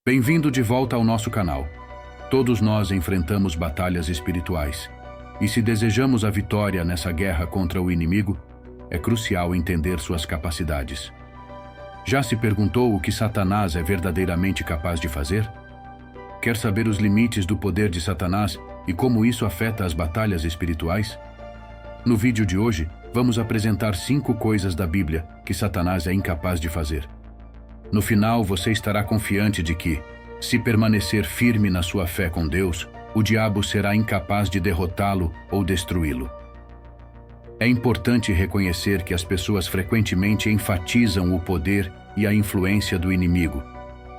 Bem-vindo de volta ao nosso canal. Todos nós enfrentamos batalhas espirituais. E se desejamos a vitória nessa guerra contra o inimigo, é crucial entender suas capacidades. Já se perguntou o que Satanás é verdadeiramente capaz de fazer? Quer saber os limites do poder de Satanás e como isso afeta as batalhas espirituais? No vídeo de hoje, vamos apresentar 5 coisas da Bíblia que Satanás é incapaz de fazer. No final, você estará confiante de que, se permanecer firme na sua fé com Deus, o diabo será incapaz de derrotá-lo ou destruí-lo. É importante reconhecer que as pessoas frequentemente enfatizam o poder e a influência do inimigo,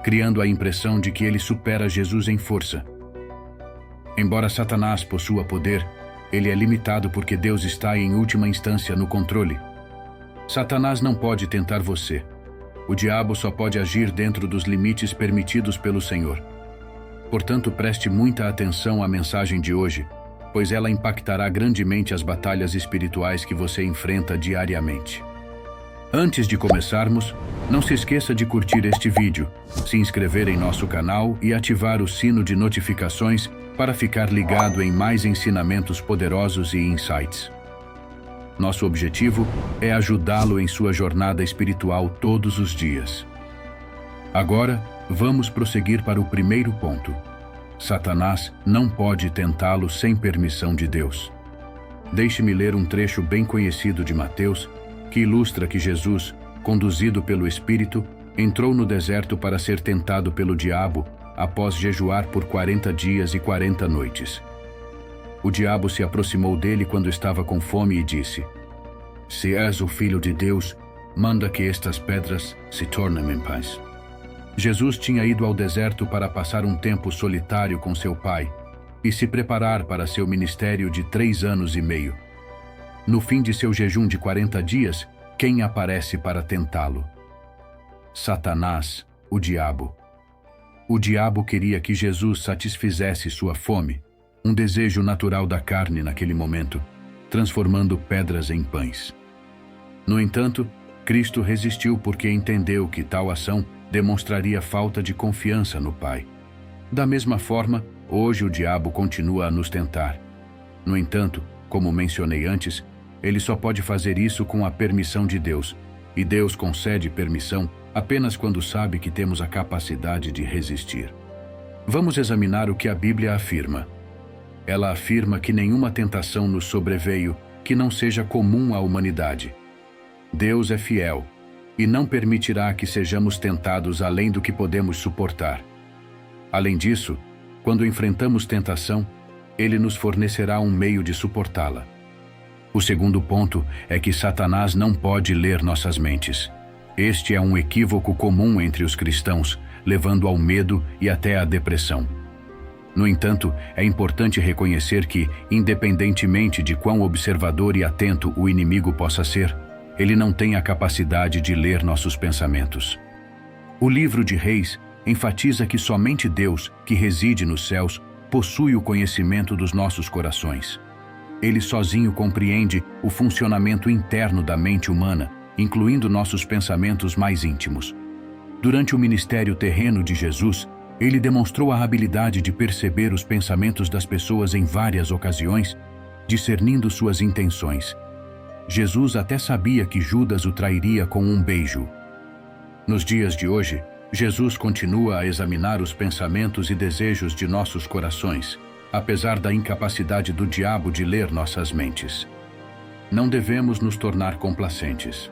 criando a impressão de que ele supera Jesus em força. Embora Satanás possua poder, ele é limitado porque Deus está em última instância no controle. Satanás não pode tentar você. O diabo só pode agir dentro dos limites permitidos pelo Senhor. Portanto, preste muita atenção à mensagem de hoje, pois ela impactará grandemente as batalhas espirituais que você enfrenta diariamente. Antes de começarmos, não se esqueça de curtir este vídeo, se inscrever em nosso canal e ativar o sino de notificações para ficar ligado em mais ensinamentos poderosos e insights. Nosso objetivo é ajudá-lo em sua jornada espiritual todos os dias. Agora, vamos prosseguir para o primeiro ponto. Satanás não pode tentá-lo sem permissão de Deus. Deixe-me ler um trecho bem conhecido de Mateus, que ilustra que Jesus, conduzido pelo Espírito, entrou no deserto para ser tentado pelo diabo após jejuar por 40 dias e 40 noites. O diabo se aproximou dele quando estava com fome e disse: "Se és o Filho de Deus, manda que estas pedras se tornem em pães." Jesus tinha ido ao deserto para passar um tempo solitário com seu pai e se preparar para seu ministério de 3 anos e meio. No fim de seu jejum de 40 dias, quem aparece para tentá-lo? Satanás, o diabo. O diabo queria que Jesus satisfizesse sua fome, um desejo natural da carne naquele momento, transformando pedras em pães. No entanto, Cristo resistiu porque entendeu que tal ação demonstraria falta de confiança no Pai. Da mesma forma, hoje o diabo continua a nos tentar. No entanto, como mencionei antes, ele só pode fazer isso com a permissão de Deus, e Deus concede permissão apenas quando sabe que temos a capacidade de resistir. Vamos examinar o que a Bíblia afirma. Ela afirma que nenhuma tentação nos sobreveio que não seja comum à humanidade. Deus é fiel e não permitirá que sejamos tentados além do que podemos suportar. Além disso, quando enfrentamos tentação, Ele nos fornecerá um meio de suportá-la. O segundo ponto é que Satanás não pode ler nossas mentes. Este é um equívoco comum entre os cristãos, levando ao medo e até à depressão. No entanto, é importante reconhecer que, independentemente de quão observador e atento o inimigo possa ser, ele não tem a capacidade de ler nossos pensamentos. O livro de Reis enfatiza que somente Deus, que reside nos céus, possui o conhecimento dos nossos corações. Ele sozinho compreende o funcionamento interno da mente humana, incluindo nossos pensamentos mais íntimos. Durante o ministério terreno de Jesus, ele demonstrou a habilidade de perceber os pensamentos das pessoas em várias ocasiões, discernindo suas intenções. Jesus até sabia que Judas o trairia com um beijo. Nos dias de hoje, Jesus continua a examinar os pensamentos e desejos de nossos corações, apesar da incapacidade do diabo de ler nossas mentes. Não devemos nos tornar complacentes.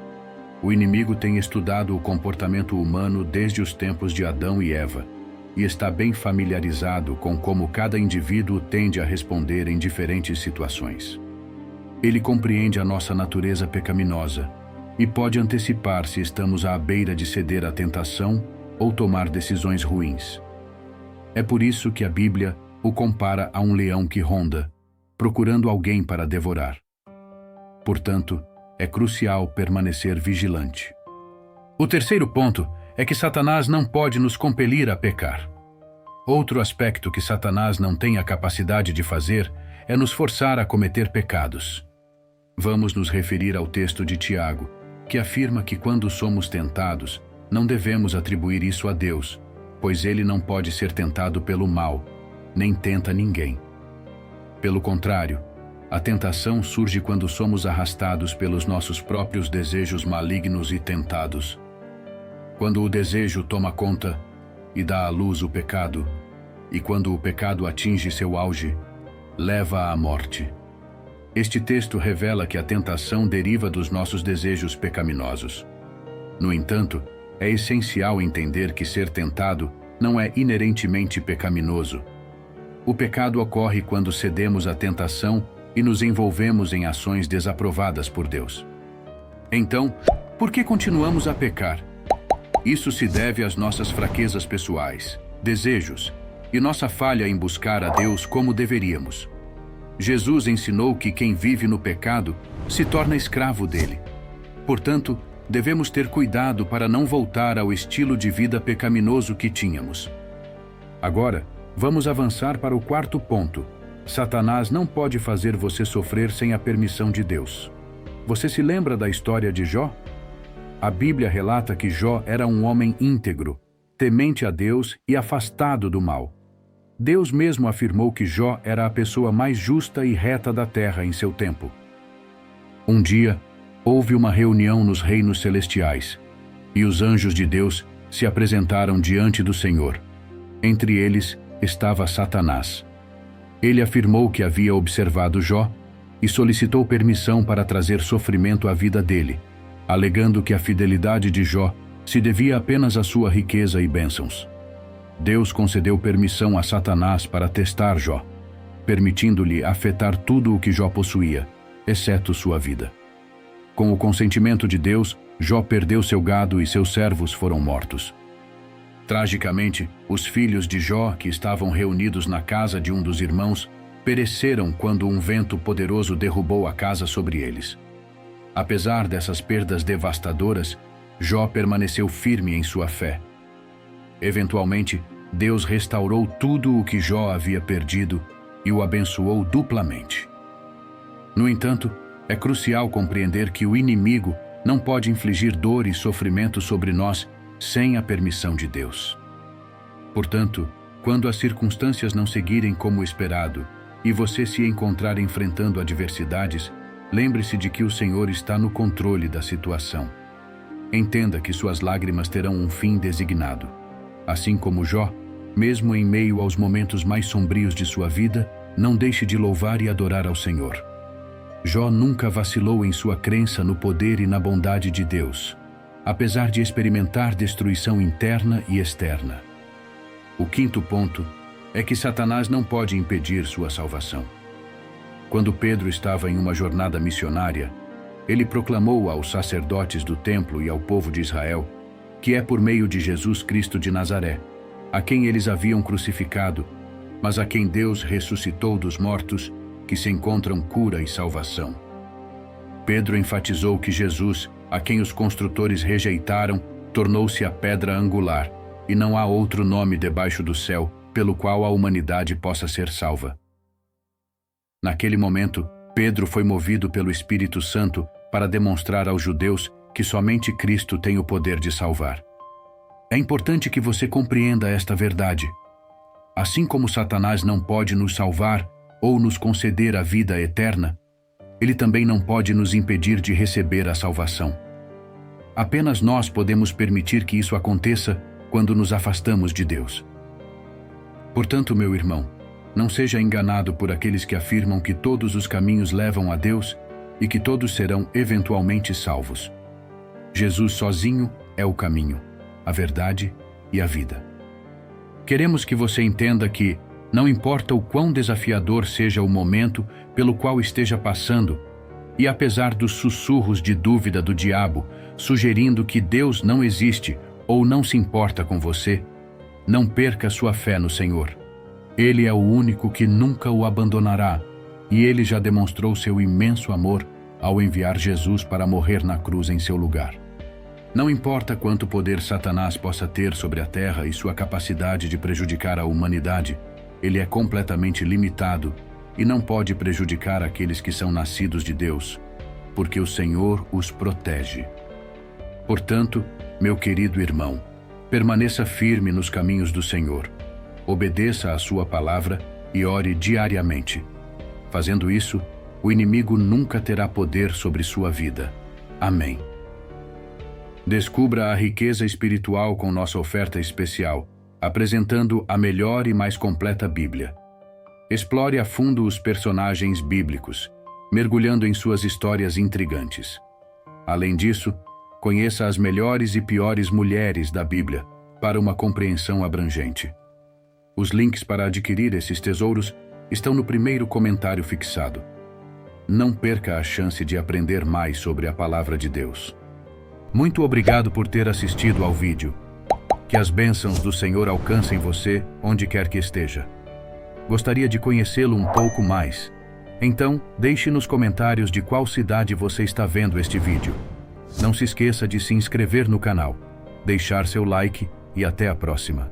O inimigo tem estudado o comportamento humano desde os tempos de Adão e Eva, e está bem familiarizado com como cada indivíduo tende a responder em diferentes situações. Ele compreende a nossa natureza pecaminosa e pode antecipar se estamos à beira de ceder à tentação ou tomar decisões ruins. É por isso que a Bíblia o compara a um leão que ronda, procurando alguém para devorar. Portanto, é crucial permanecer vigilante. O terceiro ponto é que Satanás não pode nos compelir a pecar. Outro aspecto que Satanás não tem a capacidade de fazer é nos forçar a cometer pecados. Vamos nos referir ao texto de Tiago, que afirma que quando somos tentados, não devemos atribuir isso a Deus, pois ele não pode ser tentado pelo mal, nem tenta ninguém. Pelo contrário, a tentação surge quando somos arrastados pelos nossos próprios desejos malignos e tentados. Quando o desejo toma conta e dá à luz o pecado, e quando o pecado atinge seu auge, leva à morte. Este texto revela que a tentação deriva dos nossos desejos pecaminosos. No entanto, é essencial entender que ser tentado não é inerentemente pecaminoso. O pecado ocorre quando cedemos à tentação e nos envolvemos em ações desaprovadas por Deus. Então, por que continuamos a pecar? Isso se deve às nossas fraquezas pessoais, desejos e nossa falha em buscar a Deus como deveríamos. Jesus ensinou que quem vive no pecado se torna escravo dele. Portanto, devemos ter cuidado para não voltar ao estilo de vida pecaminoso que tínhamos. Agora, vamos avançar para o quarto ponto. Satanás não pode fazer você sofrer sem a permissão de Deus. Você se lembra da história de Jó? A Bíblia relata que Jó era um homem íntegro, temente a Deus e afastado do mal. Deus mesmo afirmou que Jó era a pessoa mais justa e reta da terra em seu tempo. Um dia, houve uma reunião nos reinos celestiais, e os anjos de Deus se apresentaram diante do Senhor. Entre eles estava Satanás. Ele afirmou que havia observado Jó e solicitou permissão para trazer sofrimento à vida dele, alegando que a fidelidade de Jó se devia apenas à sua riqueza e bênçãos. Deus concedeu permissão a Satanás para testar Jó, permitindo-lhe afetar tudo o que Jó possuía, exceto sua vida. Com o consentimento de Deus, Jó perdeu seu gado e seus servos foram mortos. Tragicamente, os filhos de Jó, que estavam reunidos na casa de um dos irmãos, pereceram quando um vento poderoso derrubou a casa sobre eles. Apesar dessas perdas devastadoras, Jó permaneceu firme em sua fé. Eventualmente, Deus restaurou tudo o que Jó havia perdido e o abençoou duplamente. No entanto, é crucial compreender que o inimigo não pode infligir dor e sofrimento sobre nós sem a permissão de Deus. Portanto, quando as circunstâncias não seguirem como esperado e você se encontrar enfrentando adversidades, lembre-se de que o Senhor está no controle da situação. Entenda que suas lágrimas terão um fim designado. Assim como Jó, mesmo em meio aos momentos mais sombrios de sua vida, não deixe de louvar e adorar ao Senhor. Jó nunca vacilou em sua crença no poder e na bondade de Deus, apesar de experimentar destruição interna e externa. O quinto ponto é que Satanás não pode impedir sua salvação. Quando Pedro estava em uma jornada missionária, ele proclamou aos sacerdotes do templo e ao povo de Israel que é por meio de Jesus Cristo de Nazaré, a quem eles haviam crucificado, mas a quem Deus ressuscitou dos mortos, que se encontram cura e salvação. Pedro enfatizou que Jesus, a quem os construtores rejeitaram, tornou-se a pedra angular, e não há outro nome debaixo do céu pelo qual a humanidade possa ser salva. Naquele momento, Pedro foi movido pelo Espírito Santo para demonstrar aos judeus que somente Cristo tem o poder de salvar. É importante que você compreenda esta verdade. Assim como Satanás não pode nos salvar ou nos conceder a vida eterna, ele também não pode nos impedir de receber a salvação. Apenas nós podemos permitir que isso aconteça quando nos afastamos de Deus. Portanto, meu irmão, não seja enganado por aqueles que afirmam que todos os caminhos levam a Deus e que todos serão eventualmente salvos. Jesus sozinho é o caminho, a verdade e a vida. Queremos que você entenda que, não importa o quão desafiador seja o momento pelo qual esteja passando, e apesar dos sussurros de dúvida do diabo, sugerindo que Deus não existe ou não se importa com você, não perca sua fé no Senhor. Ele é o único que nunca o abandonará, e ele já demonstrou seu imenso amor ao enviar Jesus para morrer na cruz em seu lugar. Não importa quanto poder Satanás possa ter sobre a terra e sua capacidade de prejudicar a humanidade, ele é completamente limitado e não pode prejudicar aqueles que são nascidos de Deus, porque o Senhor os protege. Portanto, meu querido irmão, Permaneça firme nos caminhos do Senhor. Obedeça à sua palavra e ore diariamente. Fazendo isso, o inimigo nunca terá poder sobre sua vida. Amém. Descubra a riqueza espiritual com nossa oferta especial, apresentando a melhor e mais completa Bíblia. Explore a fundo os personagens bíblicos, mergulhando em suas histórias intrigantes. Além disso, conheça as melhores e piores mulheres da Bíblia para uma compreensão abrangente. Os links para adquirir esses tesouros estão no primeiro comentário fixado. Não perca a chance de aprender mais sobre a Palavra de Deus. Muito obrigado por ter assistido ao vídeo. Que as bênçãos do Senhor alcancem você onde quer que esteja. Gostaria de conhecê-lo um pouco mais. Então, deixe nos comentários de qual cidade você está vendo este vídeo. Não se esqueça de se inscrever no canal, deixar seu like e até a próxima.